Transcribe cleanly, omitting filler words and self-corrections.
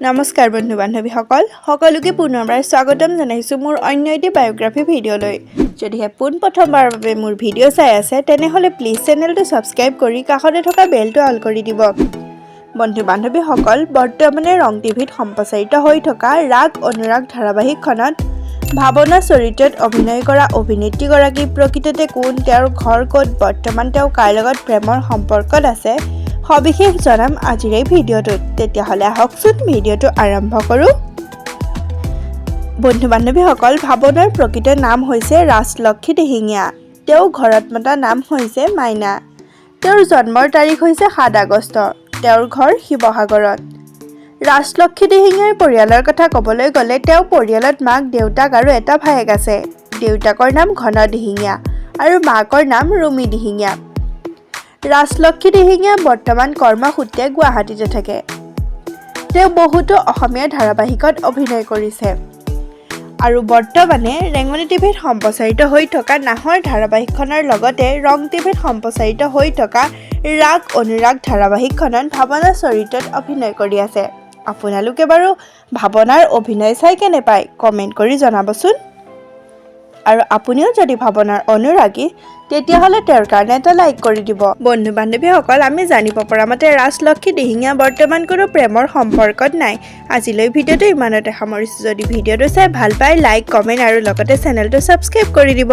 নমস্কাৰ বন্ধু বান্ধৱীসকল সকলোকে পুনৰবাৰ স্বাগতম জনাইছো মোৰ অন্য এটি বায়োগ্ৰাফি ভিডিঅ'লৈ যদিহে পোনপ্ৰথমবাৰৰ বাবে মোৰ ভিডিঅ' চাই আছে তেনেহ'লে প্লিজ চেনেলটো ছাবস্ক্ৰাইব কৰি কাষতে থকা বেলটো অল কৰি দিব বন্ধু বান্ধৱীসকল বৰ্তমানে ৰং টিভিত সম্প্ৰচাৰিত হৈ থকা ৰাগ অনুৰাগ ধাৰাবাহিকখনত ভাৱনা চৰিত্ৰত অভিনয় কৰা অভিনেত্ৰীগৰাকী প্ৰকৃততে কোন তেওঁৰ ঘৰ ক'ত বৰ্তমান তেওঁ কাৰ লগত প্ৰেমৰ সম্পৰ্কত আছে সবিশেষ জনাম আজিৰ এই ভিডিঅ'টোত তেতিয়াহ'লে আহকচোন ভিডিঅ'টো আৰম্ভ কৰোঁ বন্ধু বান্ধৱীসকল ভাৱনাৰ প্ৰকৃত নাম হৈছে ৰাজলক্ষী দিহিঙীয়া তেওঁ ঘৰত মতা নাম হৈছে মাইনা তেওঁৰ জন্মৰ তাৰিখ হৈছে 7 আগষ্ট তেওঁৰ ঘৰ শিৱসাগৰত ৰাজলক্ষী দিহিঙীয়াৰ পৰিয়ালৰ কথা ক'বলৈ গ'লে তেওঁ পৰিয়ালত মাক দেউতাক আৰু এটা ভায়েক আছে দেউতাকৰ নাম ঘন দিহিঙীয়া আৰু মাকৰ নাম ৰুমি দিহিঙীয়া ৰাজলক্ষী দিহিঙীয়া বৰ্তমান কৰ্মসূত্ৰে গুৱাহাটীতে থাকে তেওঁ বহুতো অসমীয়া ধাৰাবাহিকত অভিনয় কৰিছে আৰু বৰ্তমানে ৰেঙনি টিভিত সম্প্ৰচাৰিত হৈ থকা নাহৰ ধাৰাবাহিকখনৰ লগতে ৰং টিভিত সম্প্ৰচাৰিত হৈ থকা ৰাগ অনুৰাগ ধাৰাবাহিকখনত ভাৱনা চৰিত্ৰত অভিনয় কৰি আছে আপোনালোকে বাৰু ভাৱনাৰ অভিনয় চাই কেনে পায় কমেণ্ট কৰি জনাবচোন আৰু আপুনিও যদি ভাৱনাৰ অনুৰাগী তেতিয়াহ'লে তেওঁৰ কাৰণে এটা লাইক কৰি দিব বন্ধু বান্ধৱীসকল আমি জানিব পৰা মতে ৰাজলক্ষী দিহিঙীয়া বৰ্তমান কোনো প্ৰেমৰ সম্পৰ্কত নাই আজিলৈ ভিডিঅ'টো ইমানতে সামৰিছোঁ যদি ভিডিঅ'টো চাই ভাল পায় লাইক কমেণ্ট আৰু লগতে চেনেলটো ছাবস্ক্ৰাইব কৰি দিব